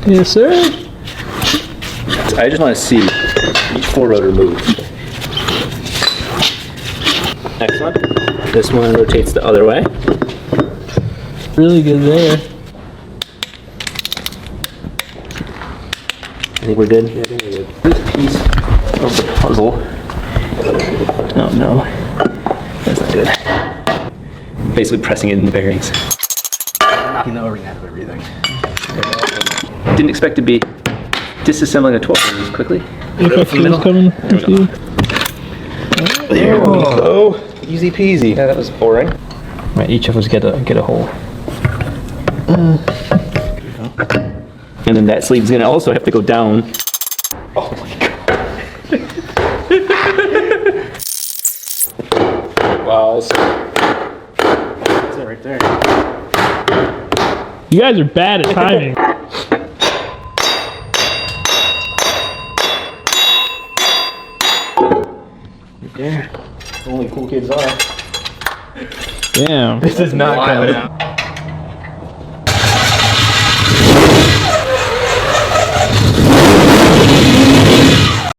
Yes, sir. I just want to see each 4-rotor move. Next one. This one rotates the other way. Really good there. I think we're good. Yeah, I think we're good. This piece of the puzzle. Oh no, that's not good. Basically pressing it in the bearings. Knocking the O-ring out of everything. Didn't expect to be disassembling a 12 this quickly. Who's coming with you? There we go. Easy peasy. Yeah, that was boring. Right, each of us get a hole. And then that sleeve's gonna also have to go down. Oh my god. Wow, that's it right there. You guys are bad at timing. There. Only cool kids are. Damn. This is not coming out.